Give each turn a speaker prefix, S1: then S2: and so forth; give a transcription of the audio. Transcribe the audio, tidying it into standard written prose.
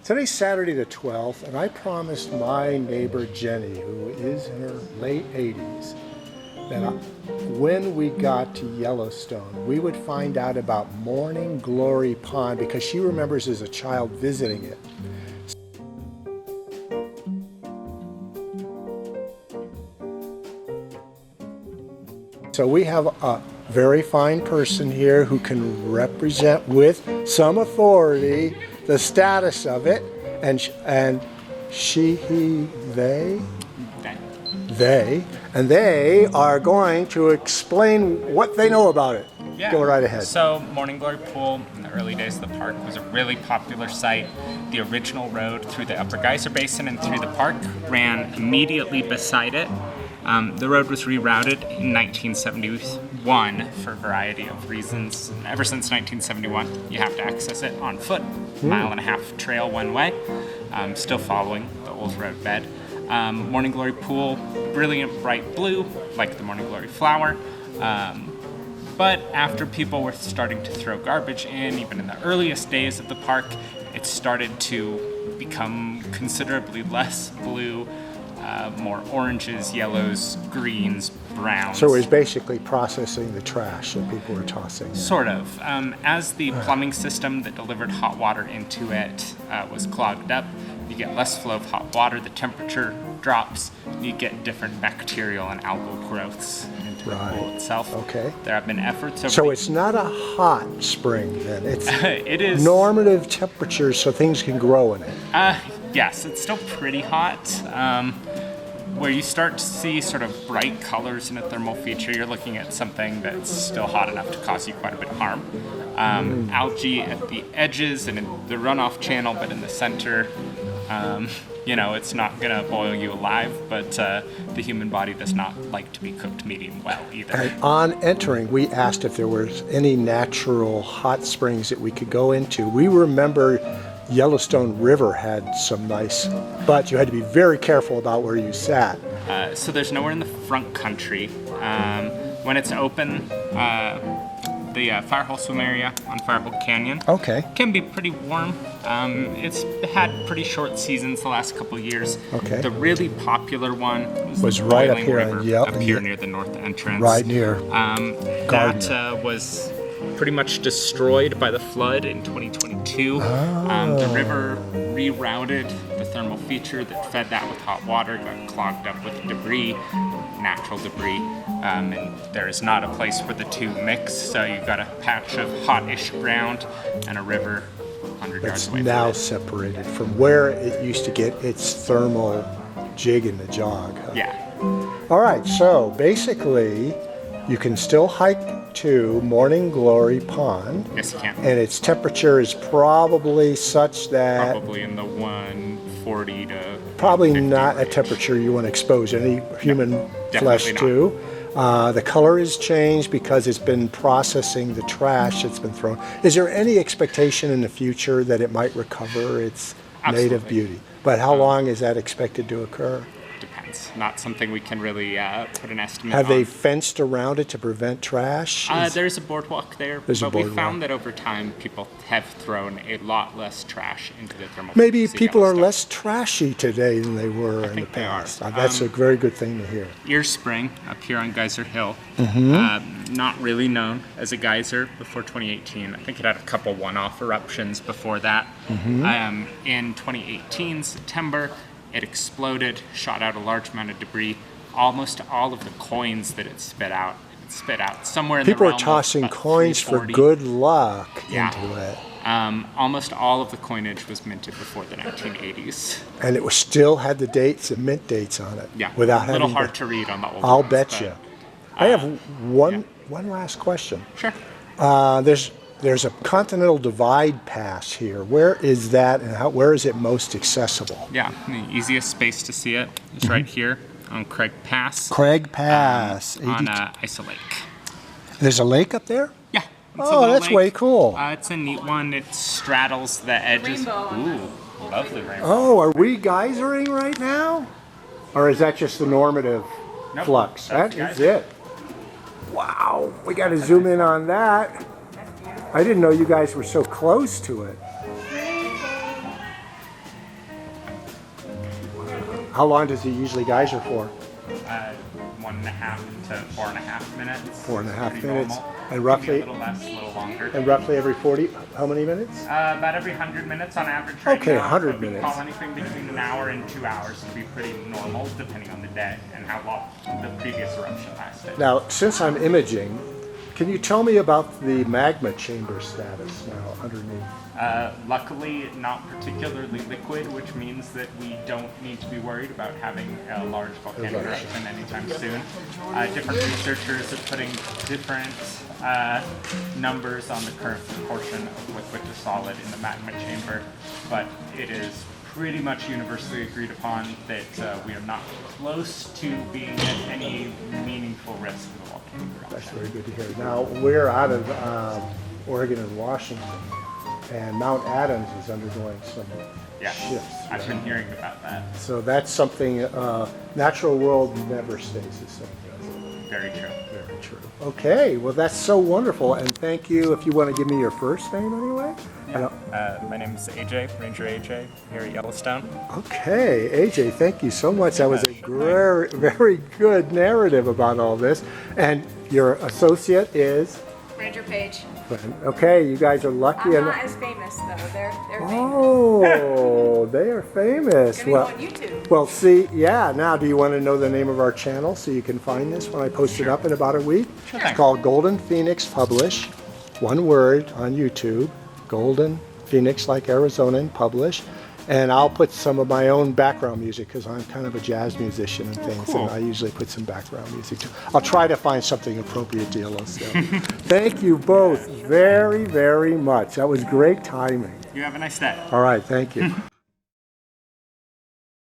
S1: Today's Saturday the 12th, and I promised my neighbor Jenny, who is in her late 80s, that when we got to Yellowstone, we would find out about Morning Glory Pond because she remembers as a child visiting it. So we have a very fine person here who can represent with some authority the status of it, and she, he, they, and they are going to explain what they know about it.
S2: Yeah.
S1: Go right ahead.
S2: So Morning Glory Pool in the early days of the park was a really popular site. The original road through the Upper Geyser Basin and through the park ran immediately beside it. The road was rerouted in 1971 for a variety of reasons. Ever since 1971, you have to access it on foot, mile-and-a-half trail one way, still following the old road bed. Morning Glory Pool, brilliant bright blue, like the Morning Glory flower. But after people were starting to throw garbage in, even in the earliest days of the park, it started to become considerably less blue. More oranges, yellows, greens, browns.
S1: So it was basically processing the trash that people were tossing.
S2: Sort of. As the plumbing system that delivered hot water into it was clogged up, you get less flow of hot water, the temperature drops, you get different bacterial and algal growths into the pool itself.
S1: Okay.
S2: There have been efforts over
S1: So it's not a hot spring then, it's
S2: it is
S1: normative temperatures so things can grow in it.
S2: Yes, it's still pretty hot. Where you start to see sort of bright colors in a thermal feature, you're looking at something that's still hot enough to cause you quite a bit of harm. Algae at the edges and in the runoff channel, but in the center, it's not gonna boil you alive, but the human body does not like to be cooked medium well either.
S1: And on entering, we asked if there was any natural hot springs that we could go into. We remember Yellowstone River had some nice, but you had to be very careful about where you sat.
S2: So there's nowhere in the front country. When it's open, the Firehole Swim area on Firehole Canyon can be pretty warm. It's had pretty short seasons the last couple of years.
S1: Okay.
S2: The really popular one was the
S1: right up
S2: Boiling
S1: here,
S2: River, up here near the north entrance.
S1: Right near.
S2: That was pretty much destroyed by the flood in 2022. The river rerouted the thermal feature that fed that with hot water, got clogged up with debris, natural debris, and there is not a place where the two mix, so you've got a patch of hot-ish ground and a river 100 yards away from it.
S1: It's now separated from where it used to get its thermal jig in the jog.
S2: Yeah.
S1: All right, so basically you can still hike to Morning Glory Pond.
S2: Yes, you can.
S1: And its temperature is probably such that...
S2: Probably in the 140 to...
S1: Probably not a temperature you want to expose any human flesh to. The color is changed because it's been processing the trash that's been thrown. Is there any expectation in the future that it might recover its native beauty? But how long is that expected to occur?
S2: Depends. Not something we can really put an estimate on.
S1: Have they fenced around it to prevent trash?
S2: There's a boardwalk there, but we found that over time people have thrown a lot less trash into the thermal.
S1: Maybe people are less trashy today than they were in the past.
S2: They are.
S1: That's a very good thing to hear.
S2: Ear Spring up here on Geyser Hill, not really known as a geyser before 2018. I think it had a couple one-off eruptions before that. In 2018, September, it exploded, shot out a large amount of debris. Almost all of the coins that it spit out somewhere in the realm of
S1: People are tossing coins for good luck into it.
S2: Almost all of the coinage was minted before the 1980s.
S1: And it was still had the dates, the mint dates on it.
S2: Yeah,
S1: without
S2: a little hard to read on the old
S1: I'll
S2: ones,
S1: bet you. I have one last question.
S2: Sure.
S1: There's a Continental Divide Pass here. Where is that, and where is it most accessible?
S2: Yeah, the easiest space to see it is right here on Craig Pass.
S1: Craig Pass.
S2: On Isa Lake.
S1: There's a lake up there?
S2: Yeah.
S1: Oh, that's way cool.
S2: It's a neat one. It straddles the edges. Ooh, lovely rainbow.
S1: Oh, are we geysering right now? Or is that just the normative flux? That is it. Wow, we got to zoom in on that. I didn't know you guys were so close to it. How long does he usually geyser for?
S2: 1.5 to 4.5 minutes.
S1: 4.5
S2: Pretty
S1: minutes.
S2: normal.
S1: And roughly,
S2: Maybe a little less, a little longer.
S1: and roughly every 40, how many minutes?
S2: About every 100 minutes on average right
S1: Okay,
S2: now.
S1: 100
S2: but we
S1: minutes.
S2: call anything between an hour and 2 hours to be pretty normal, depending on the day and how long the previous eruption lasted.
S1: Now, since I'm imaging, can you tell me about the magma chamber status now underneath?
S2: Luckily, not particularly liquid, which means that we don't need to be worried about having a large volcanic eruption anytime soon. Different researchers are putting different numbers on the current proportion of liquid to solid in the magma chamber, but it is pretty much universally agreed upon that we are not close to being at any meaningful risk of a volcanic eruption.
S1: That's very good to hear. Now, we're out of Oregon and Washington, and Mount Adams is undergoing some shifts.
S2: I've been hearing about that.
S1: So that's something, natural world never stays the same, does it?
S2: Very true.
S1: Very true. Okay, well that's so wonderful, and thank you. If you want to give me your first name anyway.
S2: My name is AJ, Ranger AJ, here at Yellowstone.
S1: Okay, AJ, thank you so much. That was a very good narrative about all this. And your associate is?
S3: Ranger Page.
S1: Okay, you guys are lucky.
S3: I'm not as famous though. They're famous.
S1: Oh, they are famous.
S3: Gonna go on YouTube.
S1: Well, see, yeah. Now, do you want to know the name of our channel so you can find this when I post it up in about a week?
S2: Sure.
S1: It's called Golden Phoenix Publish. One word on YouTube. Golden Phoenix, like Arizona, and Publish. And I'll put some of my own background music because I'm kind of a jazz musician and things,
S2: cool.
S1: and I usually put some background music too. I'll try to find something appropriate to Yellowstone. Thank you both very, very much. That was great timing.
S2: You have a nice day.
S1: All right, thank you.